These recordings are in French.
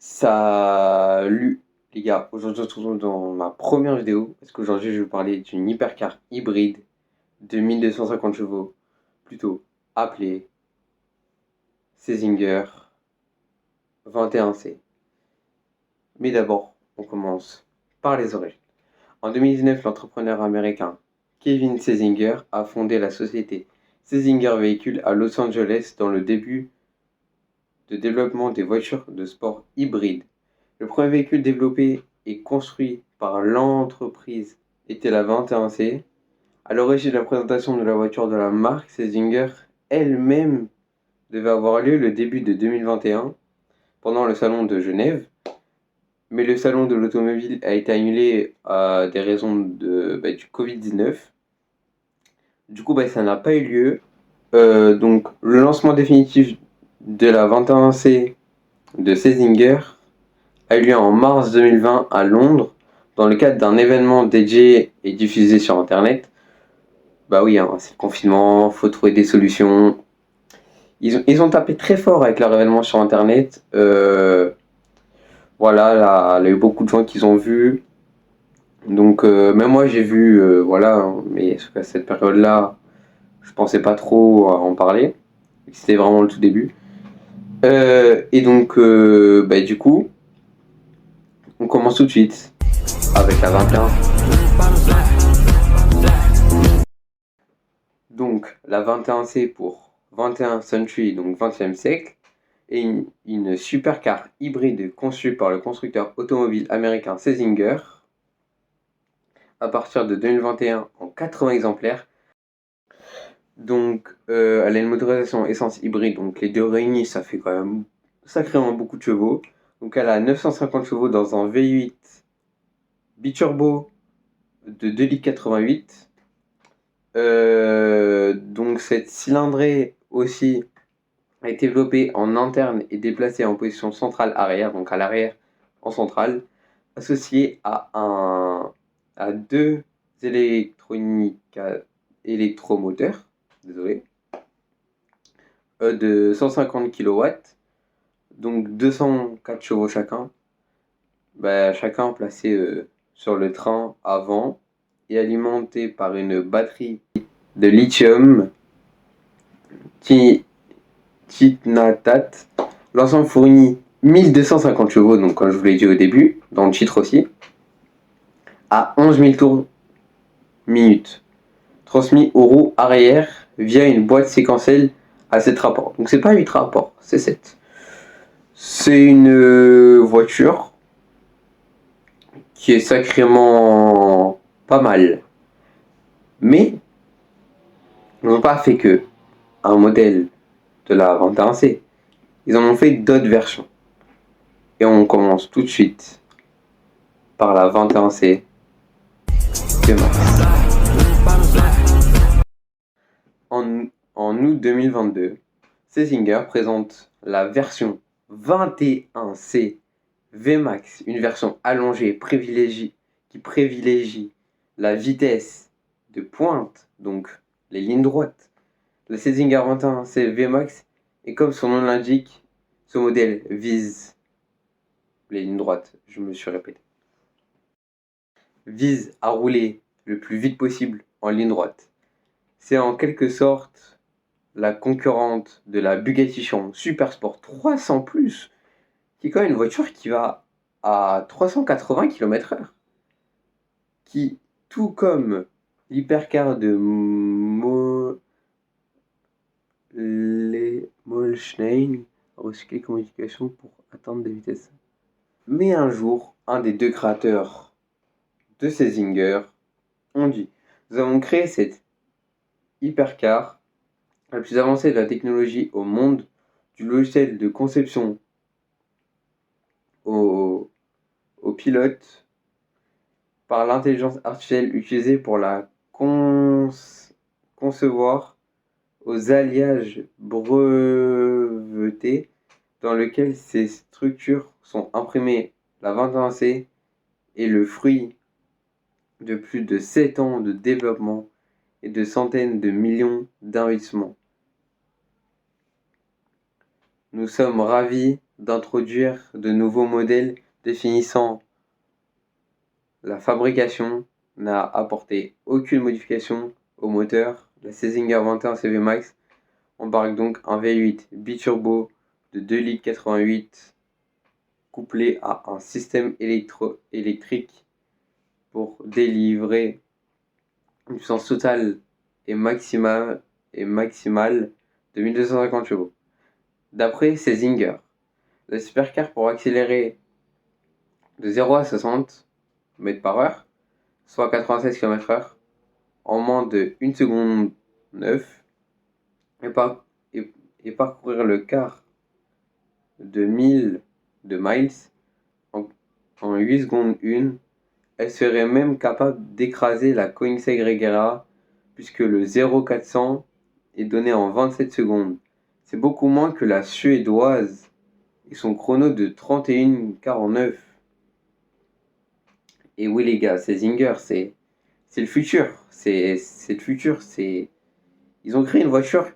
Salut les gars, aujourd'hui on se retrouve dans ma première vidéo parce qu'aujourd'hui je vais vous parler d'une hypercar hybride de 1250 chevaux, plutôt appelée Césinger 21C. Mais d'abord, on commence par les origines. En 2019, l'entrepreneur américain Kevin Césinger a fondé la société Césinger Véhicules à Los Angeles dans le début de développement des voitures de sport hybrides. Le premier véhicule développé et construit par l'entreprise était la 21C. À l'origine de la présentation de la voiture de la marque, Césinger elle-même devait avoir lieu le début de 2021 pendant le salon de Genève. Mais le salon de l'automobile a été annulé à des raisons du Covid-19. Du coup, ça n'a pas eu lieu. Donc, le lancement définitif de la 21C de Césinger a eu lieu en mars 2020 à Londres, dans le cadre d'un événement dédié et diffusé sur Internet. Bah oui, c'est le confinement, faut trouver des solutions. Ils ont tapé très fort avec leur événement sur Internet. Voilà, là, il y a eu beaucoup de gens qui ont vu. Donc, même moi, j'ai vu, voilà, mais à cette période-là, je pensais pas trop à en parler. C'était vraiment le tout début. Et donc, du coup, on commence tout de suite avec la 21. Donc, la 21C pour 21 Century, donc 20e siècle, est une supercar hybride conçue par le constructeur automobile américain Césinger. À partir de 2021, en 80 exemplaires. Donc, elle a une motorisation essence hybride, donc les deux réunis, ça fait quand même sacrément beaucoup de chevaux. Donc, elle a 950 chevaux dans un V8 biturbo de 2,88 litres. Donc, cette cylindrée aussi a été développée en interne et déplacée en position centrale arrière, donc à l'arrière en centrale, associée à deux électromoteurs, désolé, de 150 kW, donc 204 chevaux chacun, chacun placé sur le train avant et alimenté par une batterie de lithium Titnatat. L'ensemble fournit 1250 chevaux, donc comme je vous l'ai dit au début, dans le titre aussi, à 11 000 tours minute, transmis aux roues arrière via une boîte séquentielle à 7 rapports. Donc c'est pas 8 rapports, c'est 7. C'est une voiture qui est sacrément pas mal. Mais ils n'ont pas fait que un modèle de la 21C. Ils en ont fait d'autres versions. Et on commence tout de suite par la 21C de Max. En août 2022, Césinger présente la version 21C VMAX, une version allongée qui privilégie la vitesse de pointe, donc les lignes droites. La Césinger 21C VMAX est, comme son nom l'indique, ce modèle vise les lignes droites, je me suis répété, vise à rouler le plus vite possible en ligne droite. C'est en quelque sorte la concurrente de la Bugatti Chiron Super Sport 300+, qui est quand même une voiture qui va à 380 km/h. Qui, tout comme l'hypercar de Molschnein, recycler comme indication pour atteindre des vitesses. Mais un jour, un des deux créateurs de Césinger ont dit: nous avons créé cette hypercar la plus avancée de la technologie au monde, du logiciel de conception au pilote, par l'intelligence artificielle utilisée pour la concevoir, aux alliages brevetés dans lesquels ces structures sont imprimées. La 21C est le fruit de plus de 7 ans de développement et de centaines de millions d'investissements. Nous sommes ravis d'introduire de nouveaux modèles définissant la fabrication, n'a apporté aucune modification au moteur. La Cesinger 21 CV Max embarque donc un V8 biturbo de 2,88 litres couplé à un système électrique pour délivrer une puissance totale et maximale de 1250 chevaux. D'après Cesinger, la supercar pourra accélérer de 0 à 60 m/h, soit 96 km/h, en moins de 1 seconde 9 et parcourir le quart de 1000 de miles en 8 secondes 1. Elle serait même capable d'écraser la Koenigsegg Regera puisque le 0-400 est donné en 27 secondes. C'est beaucoup moins que la suédoise et son chrono de 31,49. Et oui les gars, Cesinger, c'est le futur. C'est le futur. Ils ont créé une voiture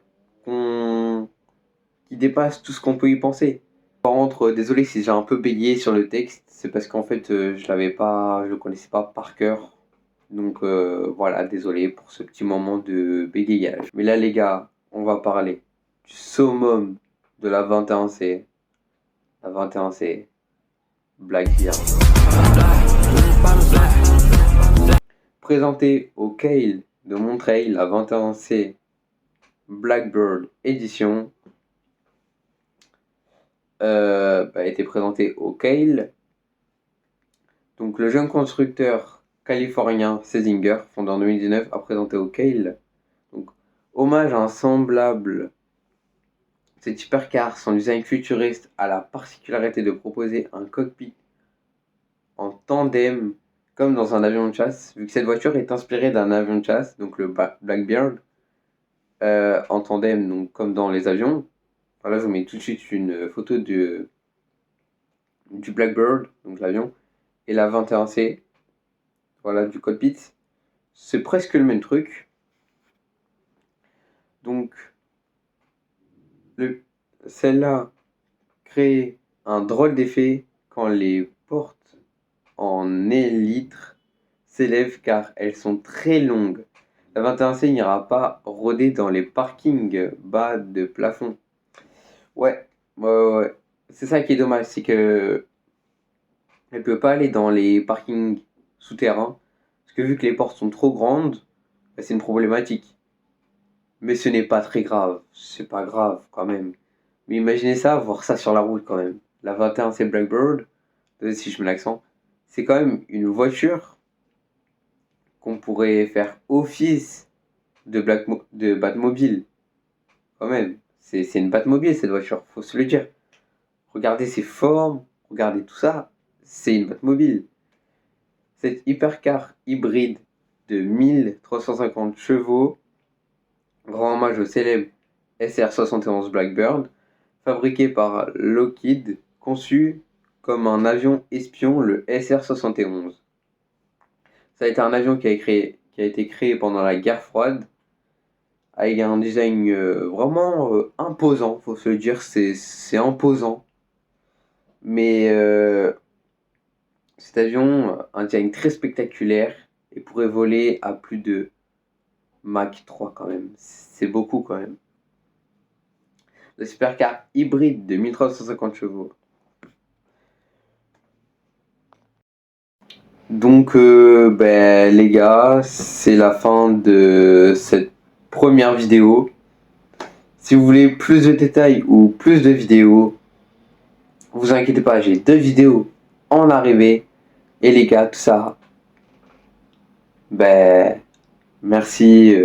qui dépasse tout ce qu'on peut y penser. Par contre, désolé si j'ai un peu bégayé sur le texte, c'est parce qu'en fait je le connaissais pas par cœur. Donc voilà, désolé pour ce petit moment de bégayage. Mais là les gars, on va parler du summum de la 21C. La 21C, Blackbeard. Présentée au Cale de Montreal, la 21C Blackbird Edition a été présentée au Cale. Donc le jeune constructeur californien Cesinger, fondé en 2019, a présenté au Cale. Donc hommage à un semblable. Cette hypercar, son design futuriste, a la particularité de proposer un cockpit en tandem comme dans un avion de chasse, vu que cette voiture est inspirée d'un avion de chasse, donc le Blackbird, en tandem, donc comme dans les avions. Voilà, je vous mets tout de suite une photo du Blackbird, donc l'avion, et la 21C, voilà, du cockpit. C'est presque le même truc. Donc, celle-là crée un drôle d'effet quand les portes en élytre s'élèvent car elles sont très longues. La 21C n'ira pas rôder dans les parkings bas de plafond. Ouais. C'est ça qui est dommage, c'est que elle peut pas aller dans les parkings souterrains, parce que vu que les portes sont trop grandes, c'est une problématique. Mais ce n'est pas très grave, c'est pas grave quand même. Mais imaginez ça, voir ça sur la route quand même. La 21C Blackbird, si je mets l'accent, c'est quand même une voiture qu'on pourrait faire office de Batmobile. Quand même, c'est une Batmobile cette voiture, faut se le dire. Regardez ses formes, regardez tout ça, c'est une Batmobile. Cette hypercar hybride de 1350 chevaux rend hommage au célèbre SR-71 Blackbird, fabriqué par Lockheed, conçu comme un avion espion, le SR-71. Ça a été un avion qui a été créé pendant la guerre froide, avec un design vraiment imposant, faut se le dire, c'est imposant. Mais cet avion a un design très spectaculaire et pourrait voler à plus de Mach 3 quand même. C'est beaucoup quand même. La supercar hybride de 1350 chevaux. Donc les gars, c'est la fin de cette première vidéo. Si vous voulez plus de détails ou plus de vidéos, vous inquiétez pas, j'ai 2 vidéos en arrivée. Et les gars, tout ça, merci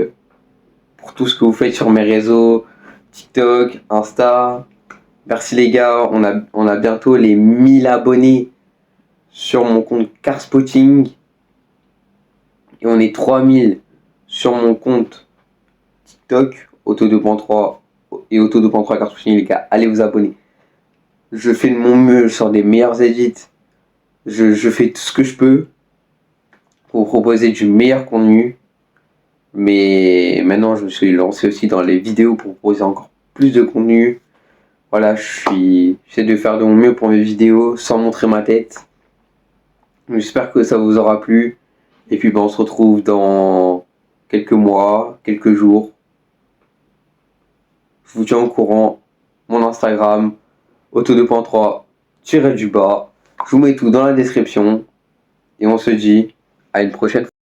pour tout ce que vous faites sur mes réseaux, TikTok, Insta. Merci les gars, on a bientôt les 1000 abonnés sur mon compte Carspotting. Et on est 3000 sur mon compte TikTok, Auto 2.3 et Auto 2.3 Carspotting les gars, allez vous abonner. Je fais de mon mieux, je sors des meilleurs edits. Je fais tout ce que je peux pour vous proposer du meilleur contenu. Mais maintenant, je me suis lancé aussi dans les vidéos pour proposer encore plus de contenu. Voilà, j'essaie de faire de mon mieux pour mes vidéos sans montrer ma tête. J'espère que ça vous aura plu. Et puis on se retrouve dans quelques mois, quelques jours. Je vous tiens au courant. Mon Instagram, auto2.3, tiré du bas. Je vous mets tout dans la description. Et on se dit à une prochaine fois.